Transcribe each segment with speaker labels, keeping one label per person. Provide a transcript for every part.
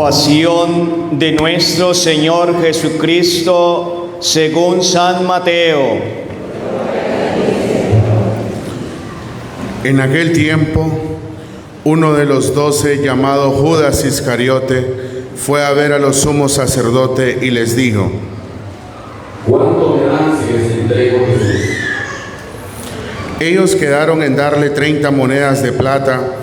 Speaker 1: Pasión de nuestro Señor Jesucristo según San Mateo.
Speaker 2: En aquel tiempo, uno de los 12, llamado Judas Iscariote, fue a ver a los sumos sacerdotes y les dijo:
Speaker 3: ¿Cuánto me dan si les entrego a Jesús?
Speaker 2: Ellos quedaron en darle 30 monedas de plata,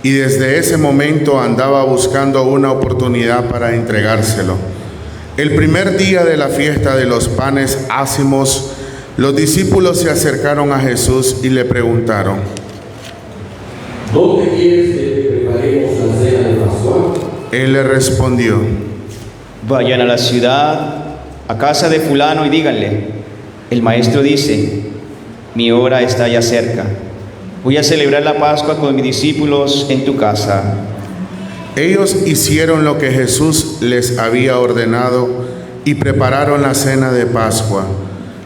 Speaker 2: y desde ese momento andaba buscando una oportunidad para entregárselo. El primer día de la fiesta de los panes ácimos, los discípulos se acercaron a Jesús y le preguntaron:
Speaker 3: ¿Dónde quieres que te preparemos la cena de Pascua?
Speaker 2: Él le respondió:
Speaker 1: Vayan a la ciudad, a casa de fulano y díganle: el maestro dice, mi hora está ya cerca. Voy a celebrar la Pascua con mis discípulos en tu casa.
Speaker 2: Ellos hicieron lo que Jesús les había ordenado y prepararon la cena de Pascua.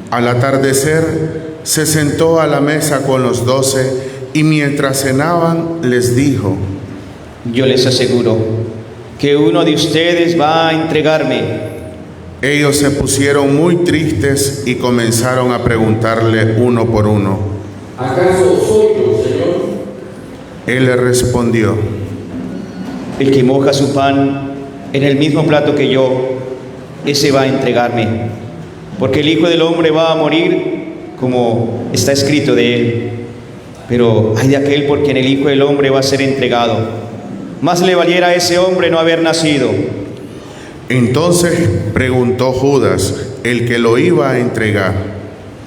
Speaker 2: Al atardecer, se sentó a la mesa con los 12 y mientras cenaban les dijo:
Speaker 1: Yo les aseguro que uno de ustedes va a entregarme.
Speaker 2: Ellos se pusieron muy tristes y comenzaron a preguntarle uno por uno:
Speaker 3: ¿Acaso soy yo, Señor?
Speaker 2: Él le respondió:
Speaker 1: El que moja su pan en el mismo plato que yo, ese va a entregarme. Porque el Hijo del Hombre va a morir como está escrito de él. Pero ay de aquel por quien el Hijo del Hombre va a ser entregado. Más le valiera a ese hombre no haber nacido.
Speaker 2: Entonces preguntó Judas, el que lo iba a entregar: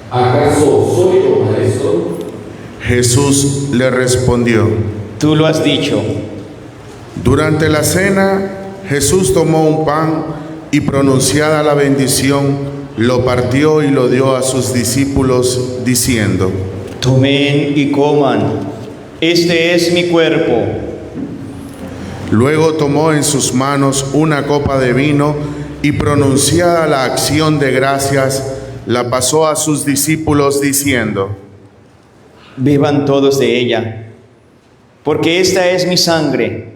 Speaker 3: ¿Acaso soy yo, maestro?
Speaker 2: Jesús le respondió:
Speaker 1: Tú lo has dicho.
Speaker 2: Durante la cena, Jesús tomó un pan y, pronunciada la bendición, lo partió y lo dio a sus discípulos, diciendo:
Speaker 1: Tomen y coman, este es mi cuerpo.
Speaker 2: Luego tomó en sus manos una copa de vino y, pronunciada la acción de gracias, la pasó a sus discípulos, diciendo:
Speaker 1: Beban todos de ella, porque esta es mi sangre,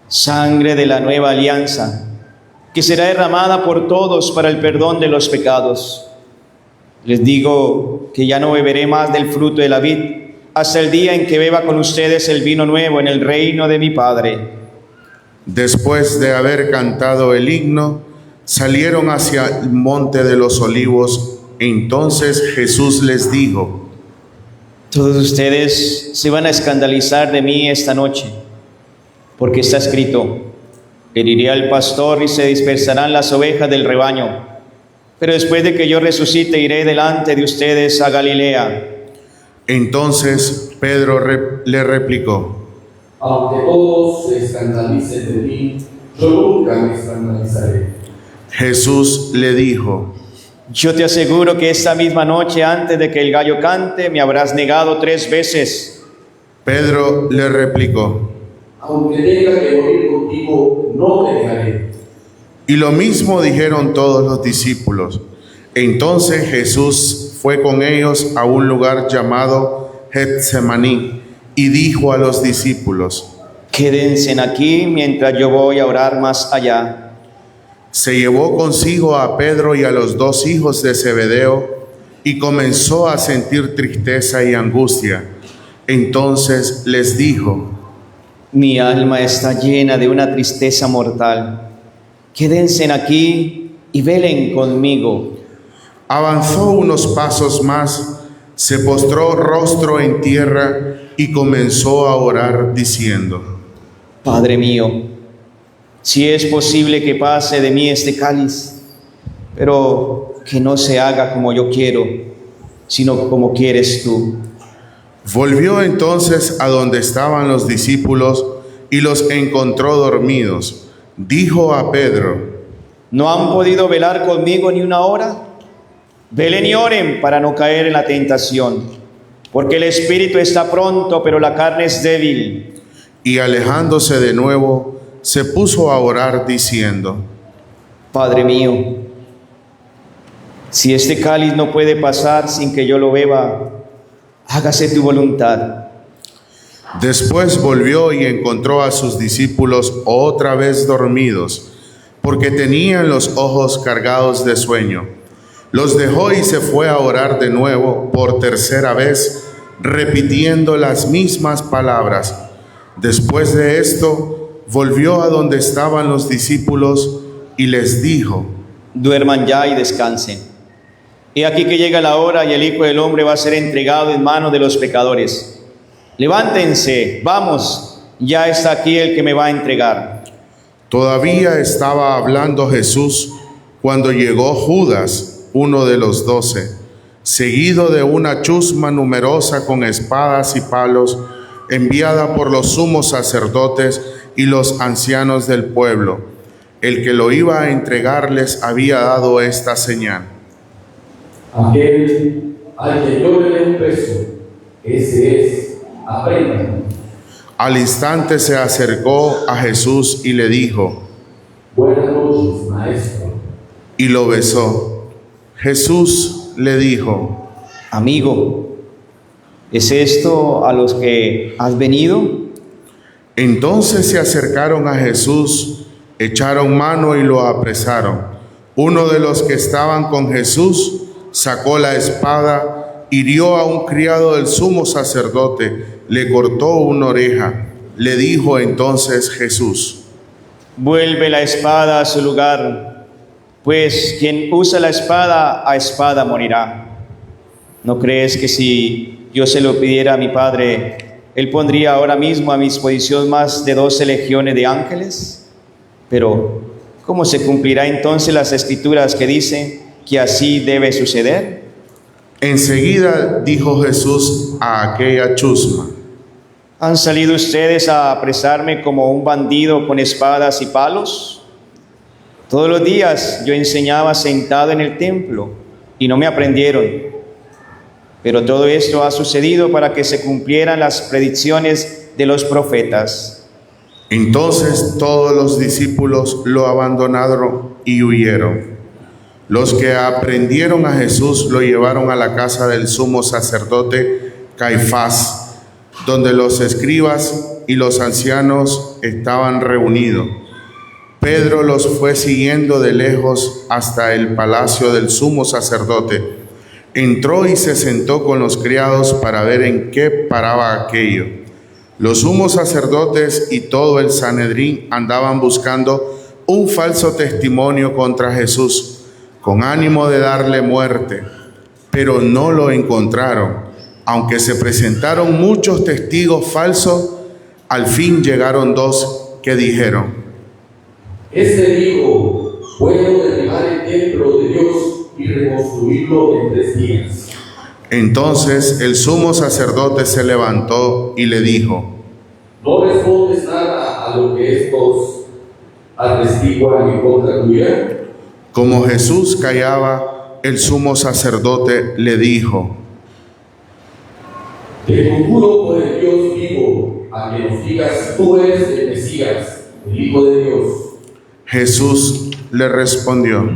Speaker 1: sangre de la nueva alianza, que será derramada por todos para el perdón de los pecados. Les digo que ya no beberé más del fruto de la vid, hasta el día en que beba con ustedes el vino nuevo en el reino de mi Padre.
Speaker 2: Después de haber cantado el himno, salieron hacia el monte de los olivos. Entonces Jesús les dijo:
Speaker 1: Todos ustedes se van a escandalizar de mí esta noche, porque está escrito: heriré al pastor y se dispersarán las ovejas del rebaño. Pero después de que yo resucite, iré delante de ustedes a Galilea.
Speaker 2: Entonces Pedro le replicó:
Speaker 3: Aunque todos se escandalicen de mí, yo nunca me escandalizaré.
Speaker 2: Jesús le dijo:
Speaker 1: Yo te aseguro que esta misma noche, antes de que el gallo cante, me habrás negado 3 veces.
Speaker 2: Pedro le replicó:
Speaker 3: Aunque tenga que morir contigo, no te dejaré.
Speaker 2: Y lo mismo dijeron todos los discípulos. Entonces Jesús fue con ellos a un lugar llamado Getsemaní y dijo a los discípulos:
Speaker 1: Quédense aquí mientras yo voy a orar más allá.
Speaker 2: Se llevó consigo a Pedro y a los 2 hijos de Zebedeo y comenzó a sentir tristeza y angustia. Entonces les dijo:
Speaker 1: Mi alma está llena de una tristeza mortal. Quédense aquí y velen conmigo.
Speaker 2: Avanzó unos pasos más, se postró rostro en tierra y comenzó a orar diciendo:
Speaker 1: Padre mío, si es posible que pase de mí este cáliz, pero que no se haga como yo quiero, sino como quieres tú.
Speaker 2: Volvió entonces a donde estaban los discípulos y los encontró dormidos. Dijo a Pedro:
Speaker 1: ¿No han podido velar conmigo ni una hora? Velen y oren para no caer en la tentación, porque el espíritu está pronto, pero la carne es débil.
Speaker 2: Y alejándose de nuevo, se puso a orar diciendo:
Speaker 1: Padre mío, si este cáliz no puede pasar sin que yo lo beba, hágase tu voluntad.
Speaker 2: Después volvió y encontró a sus discípulos otra vez dormidos, porque tenían los ojos cargados de sueño. Los dejó y se fue a orar de nuevo por tercera vez, repitiendo las mismas palabras. Después de esto, volvió a donde estaban los discípulos y les dijo:
Speaker 1: duerman ya y descansen. He aquí que llega la hora y el Hijo del Hombre va a ser entregado en manos de los pecadores. Levántense, vamos, ya está aquí el que me va a entregar.
Speaker 2: Todavía estaba hablando Jesús cuando llegó Judas, uno de los 12, seguido de una chusma numerosa con espadas y palos, enviada por los sumos sacerdotes y los ancianos del pueblo. El que lo iba a entregar les había dado esta señal:
Speaker 3: aquel al que yo le dé un peso, ese es, aprendan.
Speaker 2: Al instante se acercó a Jesús y le dijo:
Speaker 3: buenas noches, maestro.
Speaker 2: Y lo besó. Jesús le dijo:
Speaker 1: amigo, ¿es esto a los que has venido?
Speaker 2: Entonces se acercaron a Jesús, echaron mano y lo apresaron. Uno de los que estaban con Jesús sacó la espada, hirió a un criado del sumo sacerdote, le cortó una oreja. Le dijo entonces Jesús:
Speaker 1: vuelve la espada a su lugar, pues quien usa la espada, a espada morirá. ¿No crees que si yo se lo pidiera a mi Padre, Él pondría ahora mismo a mi disposición más de 12 legiones de ángeles? Pero, ¿cómo se cumplirá entonces las escrituras que dicen que así debe suceder?
Speaker 2: Enseguida dijo Jesús a aquella chusma:
Speaker 1: ¿han salido ustedes a apresarme como un bandido con espadas y palos? Todos los días yo enseñaba sentado en el templo y no me aprendieron. Pero todo esto ha sucedido para que se cumplieran las predicciones de los profetas.
Speaker 2: Entonces todos los discípulos lo abandonaron y huyeron. Los que aprendieron a Jesús lo llevaron a la casa del sumo sacerdote Caifás, donde los escribas y los ancianos estaban reunidos. Pedro los fue siguiendo de lejos hasta el palacio del sumo sacerdote. Entró y se sentó con los criados para ver en qué paraba aquello. Los sumos sacerdotes y todo el Sanedrín andaban buscando un falso testimonio contra Jesús, con ánimo de darle muerte, pero no lo encontraron. Aunque se presentaron muchos testigos falsos, al fin llegaron 2 que dijeron:
Speaker 3: este dijo: puedo derribar el templo de Dios y reconstruirlo en 3 días.
Speaker 2: Entonces el sumo sacerdote se levantó y le dijo:
Speaker 3: ¿no respondes nada a lo que estos atestiguan en contra tuya?
Speaker 2: Como Jesús callaba, el sumo sacerdote le dijo:
Speaker 3: te conjuro por el Dios vivo, a que nos digas: tú eres el Mesías, el Hijo de Dios.
Speaker 2: Jesús le respondió: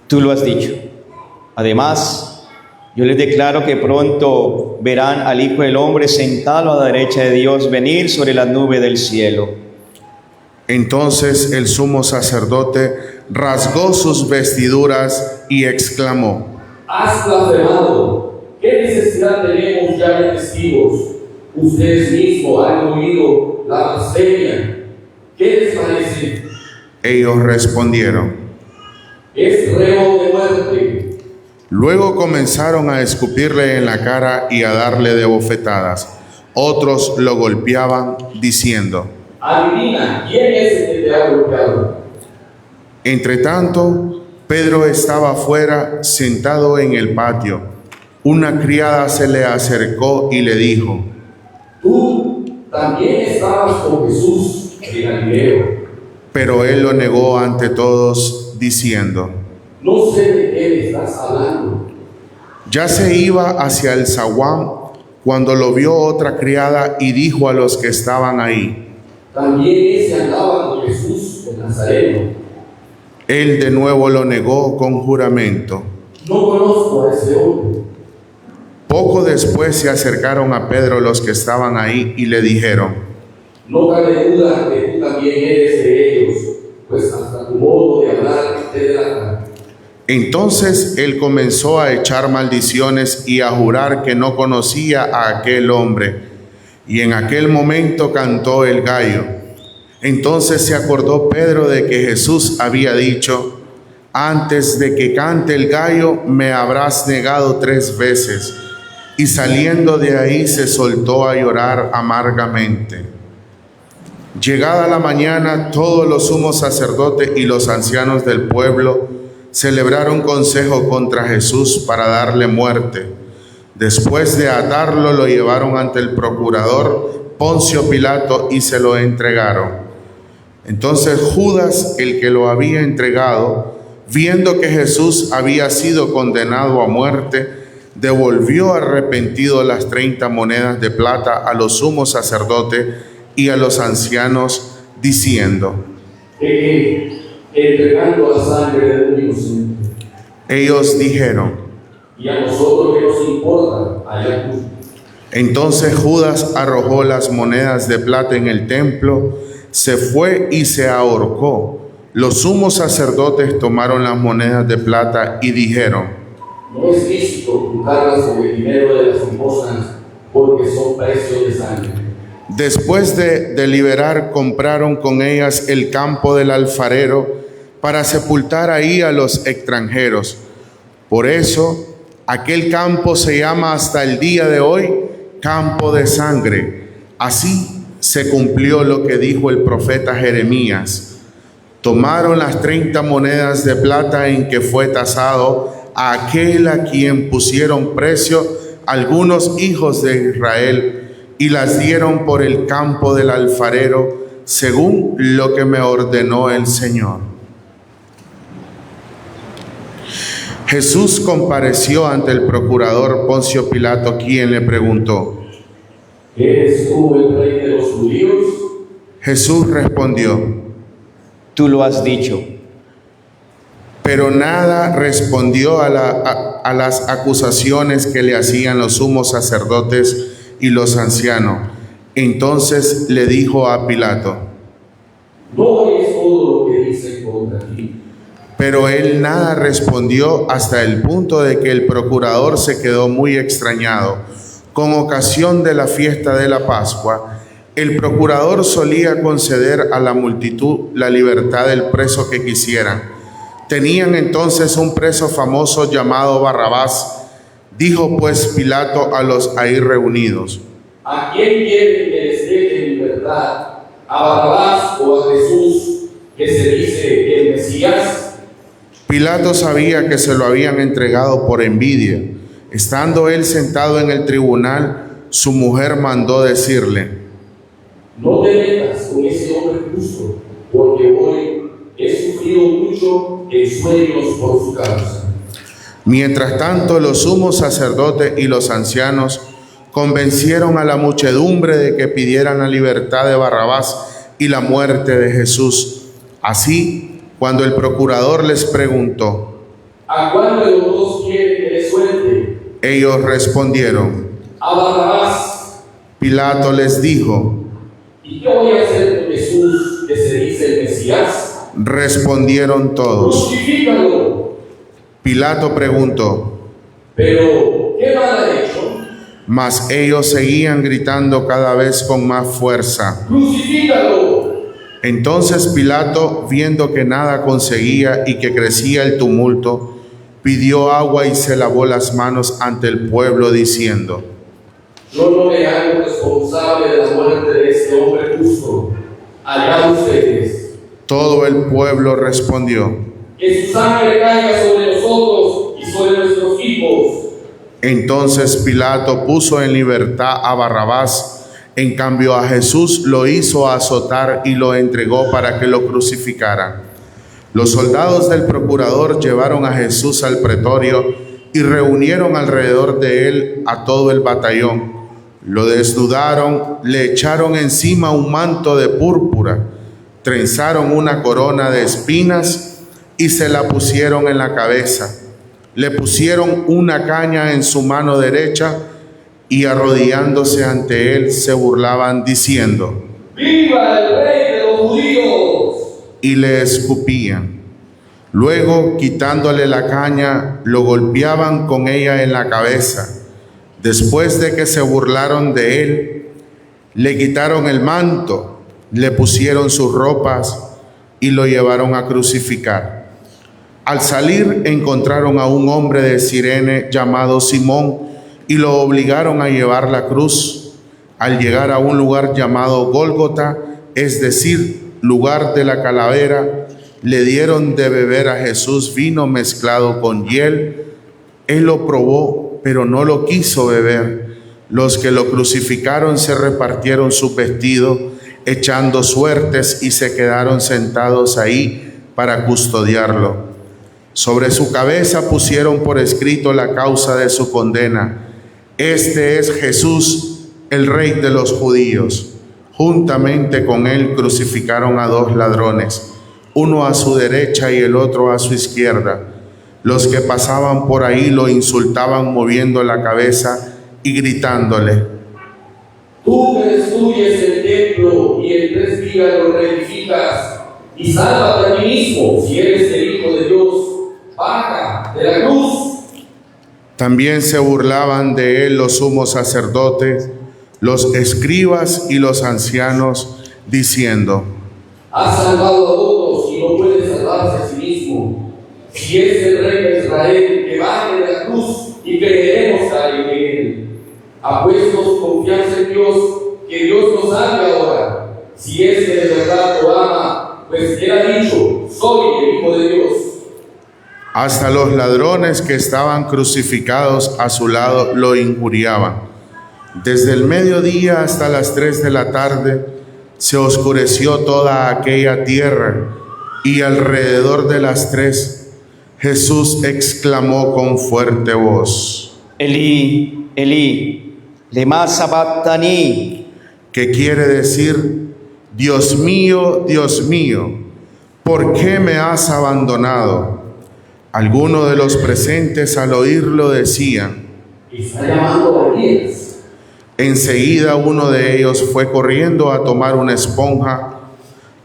Speaker 1: tú lo has dicho. Además, yo les declaro que pronto verán al Hijo del Hombre sentado a la derecha de Dios venir sobre la nube del cielo.
Speaker 2: Entonces el sumo sacerdote rasgó sus vestiduras y exclamó:
Speaker 3: has blasfemado. ¿Qué necesidad tenemos ya de testigos? Ustedes mismos han oído la blasfemia. ¿Qué les parece?
Speaker 2: Ellos respondieron:
Speaker 3: es reo de muerte.
Speaker 2: Luego comenzaron a escupirle en la cara y a darle de bofetadas. Otros lo golpeaban diciendo:
Speaker 3: adivina, ¿quién es el que te ha golpeado?
Speaker 2: Entretanto, Pedro estaba afuera sentado en el patio. Una criada se le acercó y le dijo:
Speaker 3: tú también estabas con Jesús el Galileo.
Speaker 2: Pero él lo negó ante todos, diciendo:
Speaker 3: no sé de qué me estás hablando.
Speaker 2: Ya se iba hacia el zaguán cuando lo vio otra criada y dijo a los que estaban ahí:
Speaker 3: también ese andaba con Jesús el Nazareno.
Speaker 2: Él de nuevo lo negó con juramento:
Speaker 3: no conozco a ese hombre.
Speaker 2: Poco después se acercaron a Pedro los que estaban ahí y le dijeron:
Speaker 3: No cabe duda que tú también eres de ellos, pues hasta tu modo de hablar te delata.
Speaker 2: Entonces él comenzó a echar maldiciones y a jurar que no conocía a aquel hombre. Y en aquel momento cantó el gallo. Entonces se acordó Pedro de que Jesús había dicho: antes de que cante el gallo, me habrás negado 3 veces. Y saliendo de ahí se soltó a llorar amargamente. Llegada la mañana, todos los sumos sacerdotes y los ancianos del pueblo celebraron consejo contra Jesús para darle muerte. Después de atarlo, lo llevaron ante el procurador Poncio Pilato y se lo entregaron. Entonces Judas, el que lo había entregado, viendo que Jesús había sido condenado a muerte, devolvió arrepentido las 30 monedas de plata a los sumos sacerdotes y a los ancianos, diciendo:
Speaker 3: entregando la sangre de un inocente.
Speaker 2: Ellos dijeron:
Speaker 3: ¿y a nosotros qué nos importa? Allá tú.
Speaker 2: Entonces Judas arrojó las monedas de plata en el templo, se fue y se ahorcó. Los sumos sacerdotes tomaron las monedas de plata y dijeron:
Speaker 3: No es lícito juntarlas con el dinero de las limosnas, porque son precios de sangre.
Speaker 2: Después de deliberar, compraron con ellas el campo del alfarero para sepultar ahí a los extranjeros. Por eso, aquel campo se llama hasta el día de hoy campo de sangre. Así se cumplió lo que dijo el profeta Jeremías. Tomaron las 30 monedas de plata en que fue tasado a aquel a quien pusieron precio algunos hijos de Israel, y las dieron por el campo del alfarero, según lo que me ordenó el Señor. Jesús compareció ante el procurador Poncio Pilato, quien le preguntó:
Speaker 3: ¿eres tú el rey de los judíos?
Speaker 2: Jesús respondió:
Speaker 1: Tú lo has dicho.
Speaker 2: Pero nada respondió a las acusaciones que le hacían los sumos sacerdotes y los ancianos. Entonces le dijo a Pilato:
Speaker 3: No es todo lo que dicen contra ti.
Speaker 2: Pero él nada respondió, hasta el punto de que el procurador se quedó muy extrañado. Con ocasión de la fiesta de la Pascua, el procurador solía conceder a la multitud la libertad del preso que quisieran. Tenían entonces un preso famoso llamado Barrabás. Dijo pues Pilato a los ahí reunidos:
Speaker 3: ¿A quién quieren que les deje en libertad? ¿A Barrabás o a Jesús, que se dice el Mesías?
Speaker 2: Pilato sabía que se lo habían entregado por envidia. Estando él sentado en el tribunal, su mujer mandó decirle:
Speaker 3: No te metas con ese hombre justo, porque hoy he sufrido mucho en sueños por su causa.
Speaker 2: Mientras tanto, los sumos sacerdotes y los ancianos convencieron a la muchedumbre de que pidieran la libertad de Barrabás y la muerte de Jesús. Así, cuando el procurador les preguntó:
Speaker 3: ¿A cuál de los dos quieren que le suelte?
Speaker 2: Ellos respondieron:
Speaker 3: A Barrabás.
Speaker 2: Pilato les dijo:
Speaker 3: ¿Y qué voy a hacer con Jesús, que se dice el Mesías?
Speaker 2: Respondieron todos.
Speaker 3: Crucifícalo.
Speaker 2: Pilato preguntó:
Speaker 3: ¿Pero qué mal ha hecho?
Speaker 2: Mas ellos seguían gritando cada vez con más fuerza:
Speaker 3: ¡Crucifícalo!
Speaker 2: Entonces Pilato, viendo que nada conseguía y que crecía el tumulto, pidió agua y se lavó las manos ante el pueblo, diciendo:
Speaker 3: Yo no me hago responsable de la muerte de este hombre justo. Allá ustedes.
Speaker 2: Todo el pueblo respondió:
Speaker 3: Que su sangre caiga sobre nosotros y sobre nuestros hijos.
Speaker 2: Entonces Pilato puso en libertad a Barrabás. En cambio a Jesús lo hizo azotar y lo entregó para que lo crucificaran. Los soldados del procurador llevaron a Jesús al pretorio y reunieron alrededor de él a todo el batallón. Lo desnudaron, le echaron encima un manto de púrpura, trenzaron una corona de espinas y se la pusieron en la cabeza. le pusieron una caña en su mano derecha y arrodillándose ante él se burlaban diciendo:
Speaker 3: ¡Viva el rey de los judíos!
Speaker 2: Y le escupían. Luego, quitándole la caña, lo golpeaban con ella en la cabeza. Después de que se burlaron de él, le quitaron el manto, le pusieron sus ropas y lo llevaron a crucificar. Al salir encontraron a un hombre de Cirene llamado Simón y lo obligaron a llevar la cruz. Al llegar a un lugar llamado Gólgota, es decir, lugar de la calavera, le dieron de beber a Jesús vino mezclado con hiel. Él lo probó, pero no lo quiso beber. Los que lo crucificaron se repartieron su vestido, echando suertes, y se quedaron sentados ahí para custodiarlo. Sobre su cabeza pusieron por escrito la causa de su condena: Este es Jesús, el Rey de los judíos. Juntamente con él crucificaron a 2 ladrones, uno a su derecha y el otro a su izquierda. Los que pasaban por ahí lo insultaban moviendo la cabeza y gritándole:
Speaker 3: Tú que destruyes el templo y en 3 días lo reedificas, y sálvate a ti mismo, si eres el Hijo de Dios, baja de la cruz.
Speaker 2: También se burlaban de él los sumos sacerdotes, los escribas y los ancianos, diciendo:
Speaker 3: Has salvado a todos y no puede salvarse a sí mismo. Si es el Rey de Israel, que baje de la cruz y creeremos en él. Apuestos confianza en Dios, que Dios nos salve ahora. Si es que de verdad lo ama, pues él ha dicho: soy el Hijo de Dios.
Speaker 2: Hasta los ladrones que estaban crucificados a su lado lo injuriaban. Desde el mediodía hasta las 3 de la tarde se oscureció toda aquella tierra, y alrededor de las 3 Jesús exclamó con fuerte voz:
Speaker 1: Elí, Elí, lema sabactani,
Speaker 2: que quiere decir: Dios mío, ¿por qué me has abandonado? Algunos de los presentes al oírlo decían:
Speaker 3: Está llamando a Elías.
Speaker 2: Enseguida uno de ellos fue corriendo a tomar una esponja,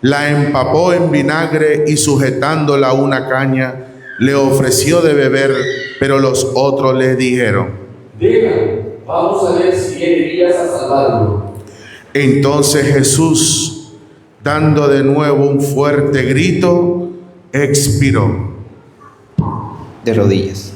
Speaker 2: la empapó en vinagre y sujetándola a una caña, le ofreció de beber, pero los otros le dijeron:
Speaker 3: Déjalo, vamos a ver si viene Elías a salvarlo.
Speaker 2: Entonces Jesús, dando de nuevo un fuerte grito, expiró.
Speaker 1: de rodillas.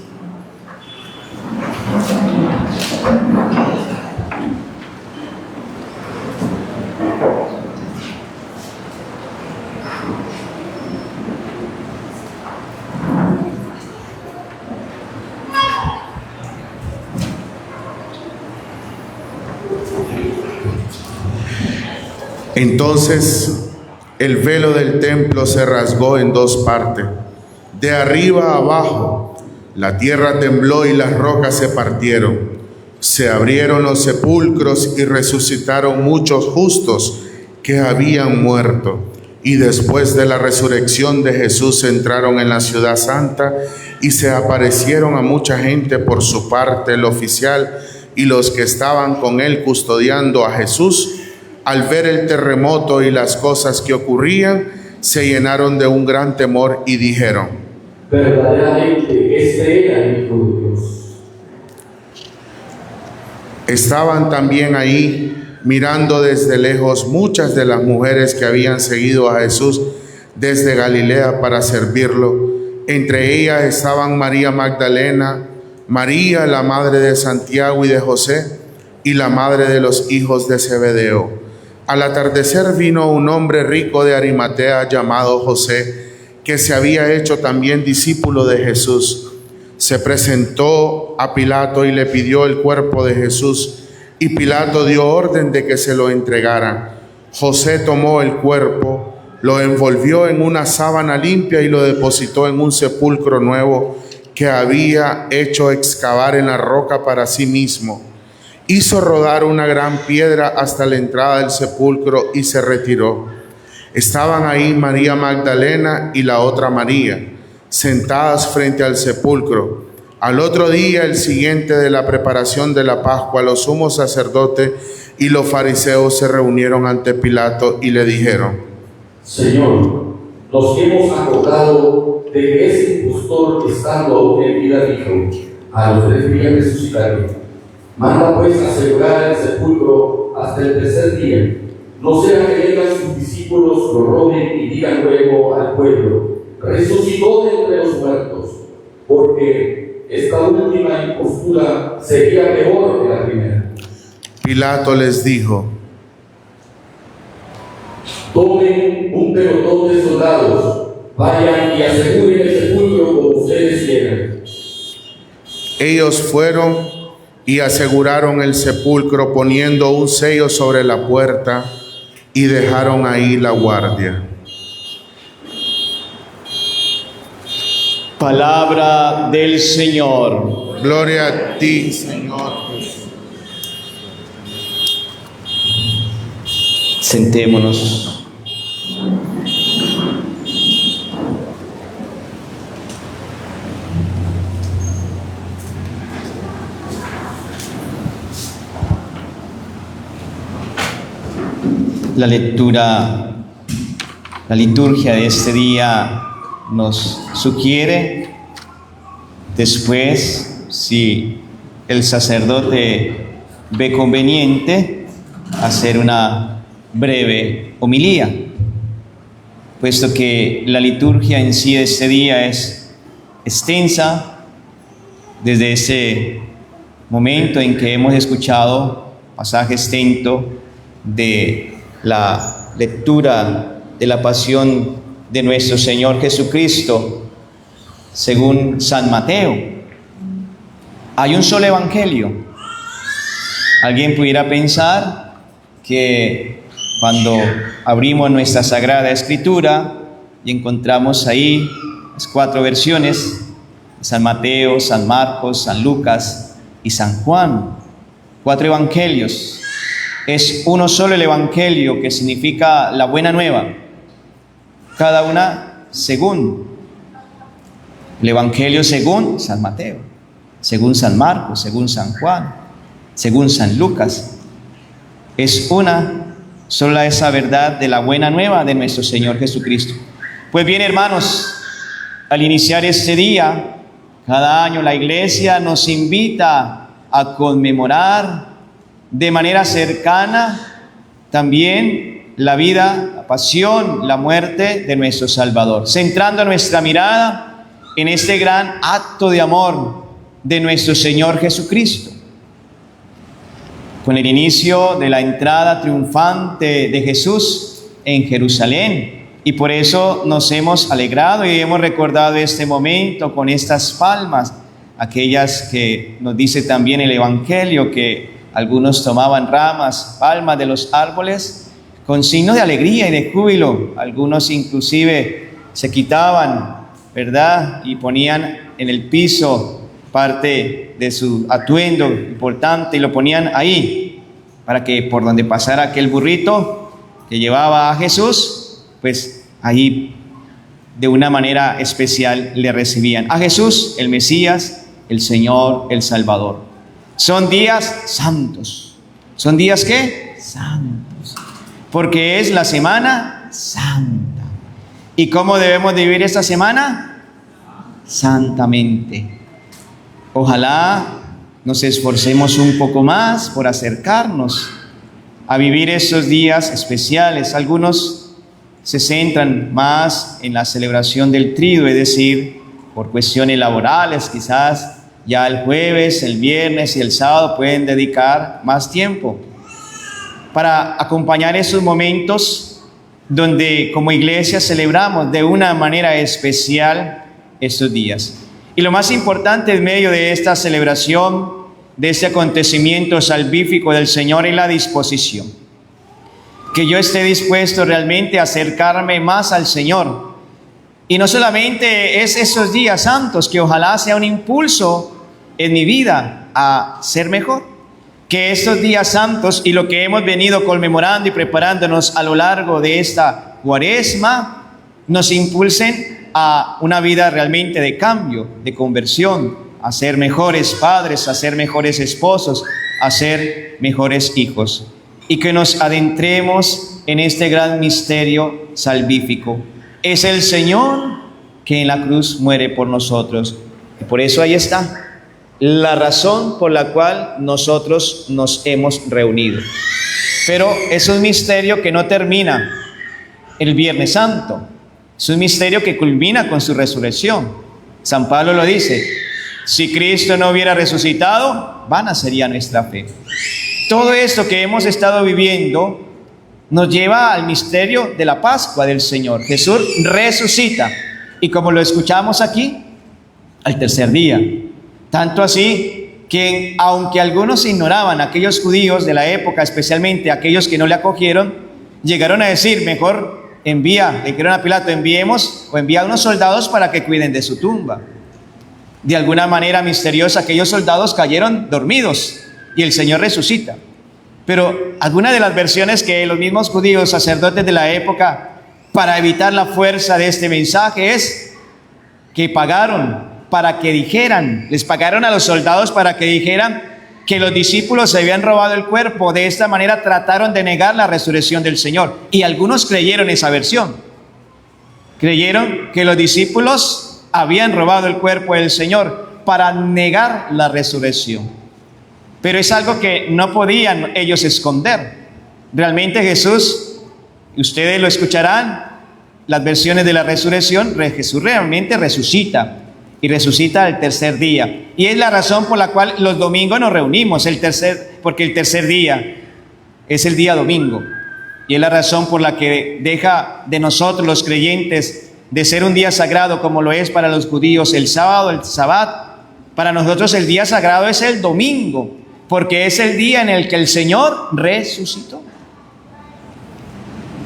Speaker 2: Entonces el velo del templo se rasgó en 2 partes, de arriba a abajo. La tierra tembló y las rocas se partieron. Se abrieron los sepulcros y resucitaron muchos justos que habían muerto. Y después de la resurrección de Jesús entraron en la ciudad santa y se aparecieron a mucha gente. Por su parte, el oficial y los que estaban con él custodiando a Jesús, al ver el terremoto y las cosas que ocurrían, se llenaron de un gran temor y dijeron:
Speaker 3: verdaderamente este era el Hijo de Dios.
Speaker 2: Estaban también ahí mirando desde lejos muchas de las mujeres que habían seguido a Jesús desde Galilea para servirlo. Entre ellas estaban María Magdalena, María la madre de Santiago y de José, y la madre de los hijos de Zebedeo. Al atardecer vino un hombre rico de Arimatea llamado José, que se había hecho también discípulo de Jesús. Se presentó a Pilato y le pidió el cuerpo de Jesús, y Pilato dio orden de que se lo entregaran. José tomó el cuerpo, lo envolvió en una sábana limpia y lo depositó en un sepulcro nuevo que había hecho excavar en la roca para sí mismo. Hizo rodar una gran piedra hasta la entrada del sepulcro y se retiró. Estaban ahí María Magdalena y la otra María, sentadas frente al sepulcro. Al otro día, el siguiente de la preparación de la Pascua, los sumos sacerdotes y los fariseos se reunieron ante Pilato y le dijeron:
Speaker 3: Señor, nos hemos acordado de que ese impostor, estando aún en vida, dijo: a los 3 días resucitaré. Manda pues asegurar el sepulcro hasta el tercer día, no sea que vengan sus discípulos, lo roben y digan luego al pueblo: resucitó de entre los muertos, porque esta última impostura sería peor que la primera.
Speaker 2: Pilato les dijo:
Speaker 3: Tomen un pelotón de soldados, vayan y aseguren el sepulcro como ustedes quieran.
Speaker 2: Ellos fueron y aseguraron el sepulcro poniendo un sello sobre la puerta y dejaron ahí la guardia.
Speaker 1: Palabra del Señor.
Speaker 2: Gloria a ti, Señor Jesús.
Speaker 1: Sentémonos. La liturgia de este día nos sugiere, después, si el sacerdote ve conveniente, hacer una breve homilía, puesto que la liturgia en sí de este día es extensa, desde ese momento en que hemos escuchado pasaje extenso de la lectura de la pasión de nuestro Señor Jesucristo según San Mateo. Hay un solo evangelio. Alguien pudiera pensar que cuando abrimos nuestra Sagrada Escritura y encontramos ahí las 4 versiones, San Mateo, San Marcos, San Lucas y San Juan, 4 evangelios. Es uno solo el evangelio, que significa la buena nueva, cada una según. El evangelio según San Mateo, según San Marcos, según San Juan, según San Lucas. Es una sola esa verdad de la buena nueva de nuestro Señor Jesucristo. Pues bien, hermanos, al iniciar este día, cada año la Iglesia nos invita a conmemorar de manera cercana también la vida, la pasión, la muerte de nuestro Salvador, centrando nuestra mirada en este gran acto de amor de nuestro Señor Jesucristo. Con el inicio de la entrada triunfante de Jesús en Jerusalén, y por eso nos hemos alegrado y hemos recordado este momento con estas palmas, aquellas que nos dice también el Evangelio, que algunos tomaban ramas, palmas de los árboles con signo de alegría y de júbilo. Algunos inclusive se quitaban, ¿verdad?, y ponían en el piso parte de su atuendo importante y lo ponían ahí para que por donde pasara aquel burrito que llevaba a Jesús, pues ahí de una manera especial le recibían a Jesús, el Mesías, el Señor, el Salvador. Son días santos. ¿Son días qué? Santos. Porque es la Semana Santa. ¿Y cómo debemos de vivir esta semana? Santamente. Ojalá nos esforcemos un poco más por acercarnos a vivir estos días especiales. Algunos se centran más en la celebración del Tríduo, es decir, por cuestiones laborales, quizás ya el jueves, el viernes y el sábado pueden dedicar más tiempo para acompañar esos momentos donde como iglesia celebramos de una manera especial estos días. Y lo más importante en medio de esta celebración, de este acontecimiento salvífico del Señor, es la disposición. Que yo esté dispuesto realmente a acercarme más al Señor. Y no solamente es esos días santos, que ojalá sea un impulso en mi vida a ser mejor, que estos días santos y lo que hemos venido conmemorando y preparándonos a lo largo de esta Cuaresma nos impulsen a una vida realmente de cambio, de conversión, a ser mejores padres, a ser mejores esposos, a ser mejores hijos. Y que nos adentremos en este gran misterio salvífico. Es el Señor que en la cruz muere por nosotros. Y por eso ahí está la razón por la cual nosotros nos hemos reunido. Pero es un misterio que no termina el Viernes Santo. Es un misterio que culmina con su resurrección. San Pablo lo dice: si Cristo no hubiera resucitado, vana sería nuestra fe. Todo esto que hemos estado viviendo nos lleva al misterio de la Pascua del Señor. Jesús resucita, y como lo escuchamos aquí, al tercer día. Tanto así que, aunque algunos ignoraban, aquellos judíos de la época, especialmente aquellos que no le acogieron, llegaron a decir: mejor le dijeron a Pilato, envía unos soldados para que cuiden de su tumba. De alguna manera misteriosa, aquellos soldados cayeron dormidos y el Señor resucita. Pero alguna de las versiones que los mismos judíos, sacerdotes de la época, para evitar la fuerza de este mensaje, es que les pagaron a los soldados para que dijeran que los discípulos se habían robado el cuerpo. De esta manera trataron de negar la resurrección del Señor. Y algunos creyeron esa versión. Creyeron que los discípulos habían robado el cuerpo del Señor para negar la resurrección. Pero es algo que no podían ellos esconder. Realmente Jesús, ustedes lo escucharán, las versiones de la resurrección, Jesús realmente resucita. Y resucita al tercer día. Y es la razón por la cual los domingos nos reunimos, porque el tercer día es el día domingo. Y es la razón por la que deja de nosotros los creyentes de ser un día sagrado como lo es para los judíos el sábado, el sabbat. Para nosotros el día sagrado es el domingo, porque es el día en el que el Señor resucitó.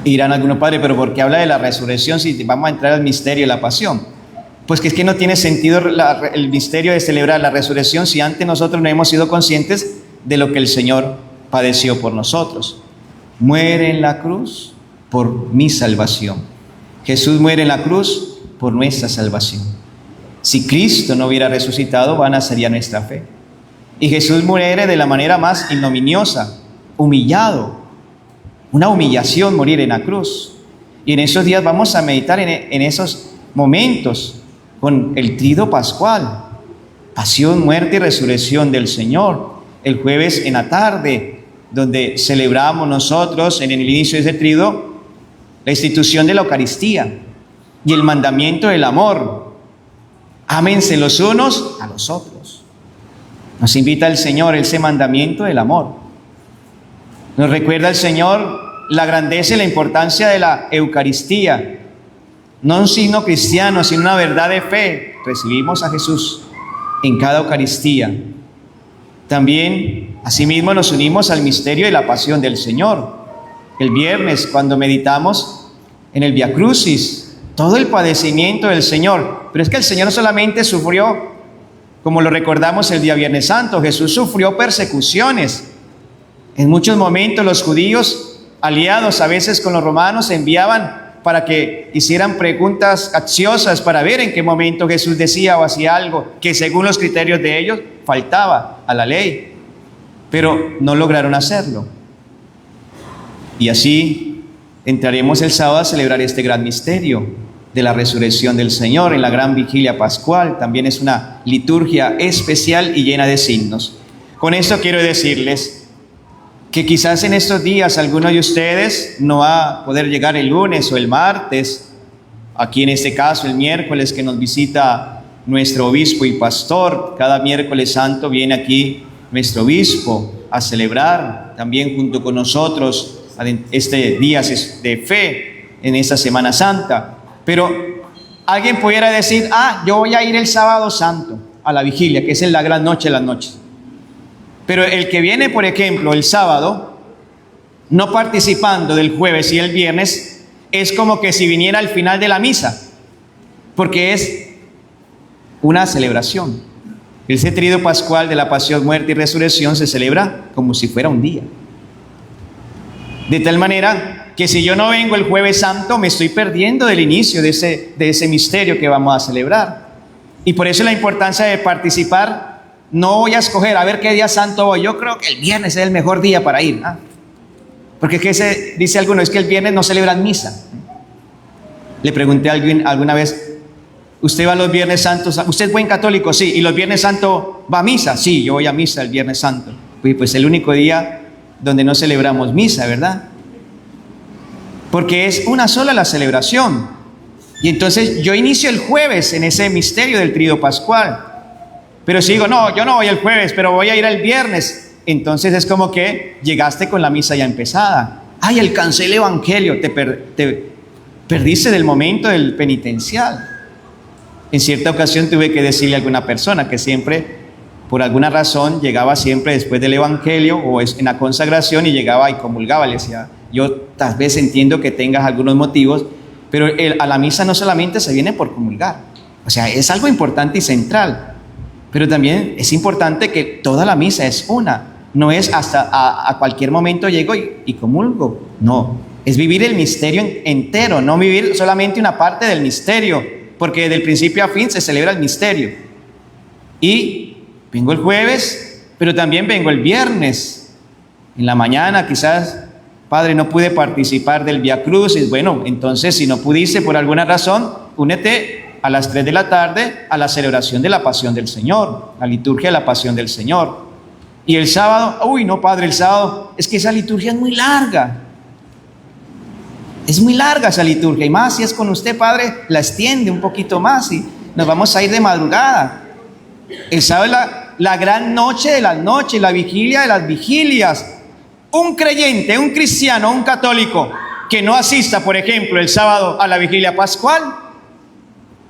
Speaker 1: Y dirán algunos: padre, pero ¿por qué habla de la resurrección si vamos a entrar al misterio de la pasión? Pues que es que no tiene sentido el misterio de celebrar la resurrección si antes nosotros no hemos sido conscientes de lo que el Señor padeció por nosotros. Muere en la cruz por mi salvación. Jesús muere en la cruz por nuestra salvación. Si Cristo no hubiera resucitado, vana sería nuestra fe. Y Jesús muere de la manera más ignominiosa, humillado. Una humillación morir en la cruz. Y en esos días vamos a meditar en esos momentos con el trido pascual, pasión, muerte y resurrección del Señor. El jueves en la tarde, donde celebramos nosotros en el inicio de ese trido la institución de la Eucaristía y el mandamiento del amor. Ámense los unos a los otros. Nos invita el Señor ese mandamiento del amor. Nos recuerda el Señor la grandeza y la importancia de la Eucaristía. No un signo cristiano, sino una verdad de fe. Recibimos a Jesús en cada Eucaristía. También, asimismo, nos unimos al misterio de la pasión del Señor. El viernes, cuando meditamos en el Via Crucis, todo el padecimiento del Señor. Pero es que el Señor no solamente sufrió, como lo recordamos el día Viernes Santo, Jesús sufrió persecuciones. En muchos momentos los judíos, aliados a veces con los romanos, enviaban para que hicieran preguntas capciosas para ver en qué momento Jesús decía o hacía algo que según los criterios de ellos faltaba a la ley, pero no lograron hacerlo. Y así entraremos el sábado a celebrar este gran misterio de la resurrección del Señor en la gran vigilia pascual. También es una liturgia especial y llena de signos. Con esto quiero decirles que quizás en estos días alguno de ustedes no va a poder llegar el lunes o el martes, aquí en este caso el miércoles que nos visita nuestro obispo y pastor. Cada miércoles santo viene aquí nuestro obispo a celebrar también junto con nosotros este día de fe en esta Semana Santa. Pero alguien pudiera decir: yo voy a ir el sábado santo a la vigilia, que es en la gran noche de las noches. Pero el que viene, por ejemplo, el sábado, no participando del jueves y el viernes, es como que si viniera al final de la misa, porque es una celebración. Ese trido pascual de la pasión, muerte y resurrección se celebra como si fuera un día. De tal manera que si yo no vengo el jueves santo, me estoy perdiendo del inicio de ese misterio que vamos a celebrar. Y por eso la importancia de participar. No voy a escoger a ver qué día santo voy. Yo creo que el viernes es el mejor día para ir. Porque es que dice alguno, es que el viernes no celebran misa. Le pregunté a alguien alguna vez, ¿usted va los viernes santos? ¿Usted es buen católico? Sí. ¿Y los viernes santos va a misa? Sí, yo voy a misa el viernes santo. Pues el único día donde no celebramos misa, ¿verdad? Porque es una sola la celebración. Y entonces yo inicio el jueves en ese misterio del tríodo pascual. Pero si digo, no, yo no voy el jueves, pero voy a ir el viernes, entonces es como que llegaste con la misa ya empezada. Ay, alcancé el evangelio, te perdiste del momento del penitencial. En cierta ocasión tuve que decirle a alguna persona que siempre, por alguna razón, llegaba siempre después del evangelio o en la consagración y llegaba y comulgaba. Le decía, yo tal vez entiendo que tengas algunos motivos, pero a la misa no solamente se viene por comulgar. O sea, es algo importante y central. Pero también es importante que toda la misa es una. No es hasta a cualquier momento llego y comulgo. No, es vivir el misterio entero, no vivir solamente una parte del misterio, porque del principio a fin se celebra el misterio. Y vengo el jueves, pero también vengo el viernes. En la mañana quizás, Padre, no pude participar del Vía Crucis. Bueno, entonces si no pudiste por alguna razón, únete a las 3 de la tarde a la celebración de la Pasión del Señor, la liturgia de la Pasión del Señor. Y el sábado, uy, no, Padre, el sábado, es que esa liturgia es muy larga. Es muy larga esa liturgia, y más si es con usted, Padre, la extiende un poquito más y nos vamos a ir de madrugada. El sábado es la gran noche de las noches, la vigilia de las vigilias. Un creyente, un cristiano, un católico que no asista, por ejemplo, el sábado a la vigilia pascual,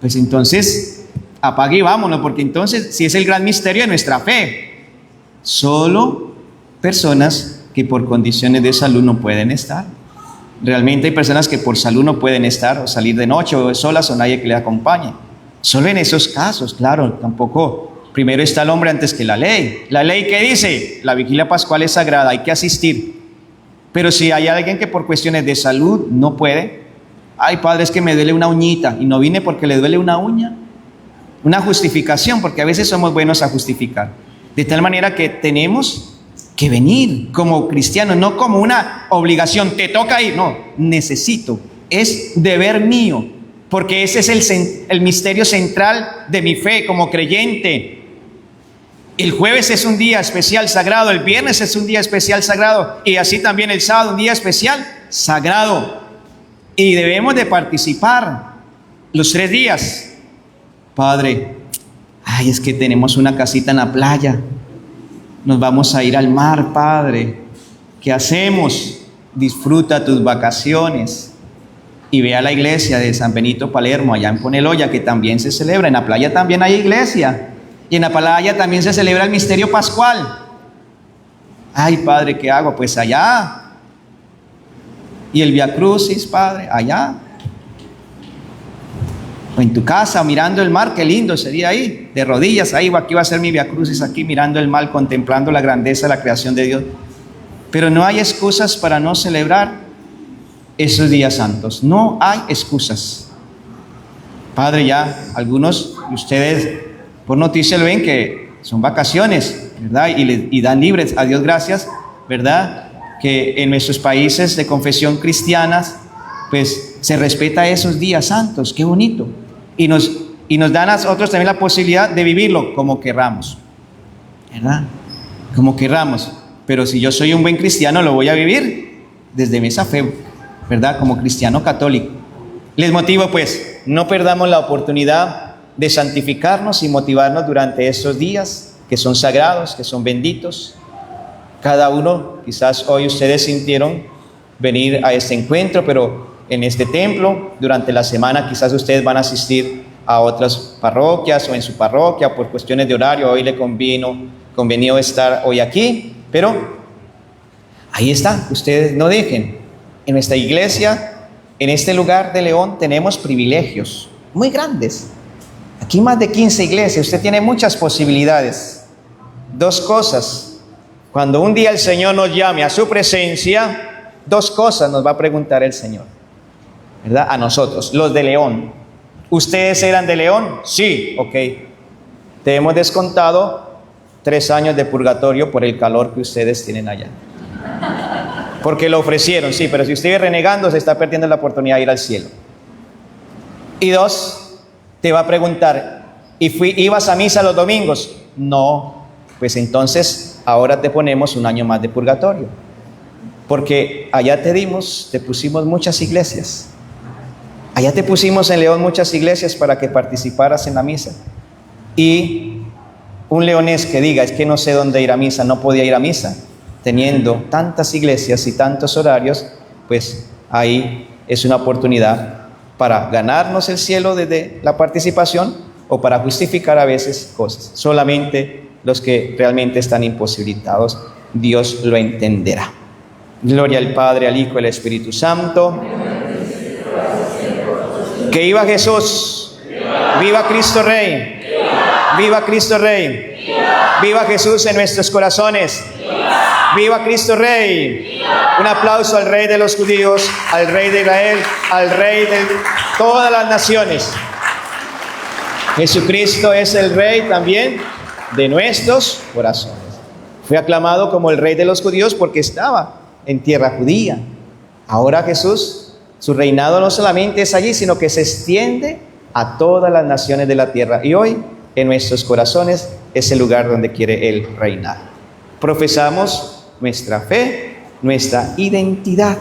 Speaker 1: pues entonces apague y vámonos, porque entonces si es el gran misterio de nuestra fe. Solo personas que por condiciones de salud no pueden estar. Realmente hay personas que por salud no pueden estar o salir de noche o solas o nadie que le acompañe. Solo en esos casos, claro, tampoco. Primero está el hombre antes que la ley. La ley, ¿qué dice? La vigilia pascual es sagrada, hay que asistir. Pero si hay alguien que por cuestiones de salud no puede, ay, Padre, es que me duele una uñita y no vine porque le duele una uña. Una justificación, porque a veces somos buenos a justificar. De tal manera que tenemos que venir como cristianos, no como una obligación, te toca ir, no, necesito, es deber mío, porque ese es el misterio central de mi fe como creyente. El jueves es un día especial sagrado, el viernes es un día especial sagrado, y así también el sábado un día especial sagrado. Y debemos de participar los 3 días. Padre, ay, es que tenemos una casita en la playa, nos vamos a ir al mar, Padre, ¿qué hacemos? Disfruta tus vacaciones y ve a la iglesia de San Benito Palermo, allá en Poneloya, que también se celebra. En la playa también hay iglesia, y en la playa también se celebra el misterio pascual. Ay, Padre, ¿qué hago? Pues allá. Y el Vía Crucis, Padre, allá. O en tu casa, mirando el mar, qué lindo sería ahí, de rodillas, ahí, aquí va a ser mi Vía Crucis, aquí mirando el mar, contemplando la grandeza de la creación de Dios. Pero no hay excusas para no celebrar esos días santos, no hay excusas. Padre, ya algunos de ustedes por noticia lo ven que son vacaciones, ¿verdad? Y dan libres, a Dios gracias, ¿verdad? Que en nuestros países de confesión cristianas, pues se respeta esos días santos, qué bonito. Y nos dan a nosotros también la posibilidad de vivirlo como querramos, ¿verdad? Como querramos. Pero si yo soy un buen cristiano, lo voy a vivir desde esa fe, ¿verdad? Como cristiano católico. Les motivo, pues, no perdamos la oportunidad de santificarnos y motivarnos durante estos días que son sagrados, que son benditos. Cada uno, quizás hoy ustedes sintieron venir a este encuentro, pero en este templo, durante la semana quizás ustedes van a asistir a otras parroquias o en su parroquia por cuestiones de horario. Hoy le convenió estar hoy aquí, pero ahí está, ustedes no dejen. En nuestra iglesia, en este lugar de León, tenemos privilegios muy grandes. Aquí más de 15 iglesias, usted tiene muchas posibilidades. 2 cosas, cuando un día el Señor nos llame a su presencia, 2 cosas nos va a preguntar el Señor, ¿verdad? A nosotros, los de León. ¿Ustedes eran de León? Sí, ok. Te hemos descontado 3 años de purgatorio por el calor que ustedes tienen allá. Porque lo ofrecieron, sí, pero si usted vive renegando, se está perdiendo la oportunidad de ir al cielo. Y 2, te va a preguntar, ¿ibas a misa los domingos? No, pues entonces ahora te ponemos 1 año más de purgatorio. Porque allá te pusimos muchas iglesias. Allá te pusimos en León muchas iglesias para que participaras en la misa. Y un leonés que diga, es que no sé dónde ir a misa, no podía ir a misa, teniendo tantas iglesias y tantos horarios, pues ahí es una oportunidad para ganarnos el cielo desde la participación o para justificar a veces cosas. Solamente los que realmente están imposibilitados, Dios lo entenderá. Gloria al Padre, al Hijo y al Espíritu Santo. Que viva Jesús, viva Cristo Rey, viva Cristo Rey, viva Jesús en nuestros corazones, viva Cristo Rey. Un aplauso al Rey de los judíos, al Rey de Israel, al Rey de todas las naciones. Jesucristo es el Rey también de nuestros corazones. Fue aclamado como el Rey de los judíos porque estaba en tierra judía. Ahora Jesús, su reinado no solamente es allí, sino que se extiende a todas las naciones de la tierra. Y hoy, en nuestros corazones, es el lugar donde quiere Él reinar. Profesamos nuestra fe, nuestra identidad.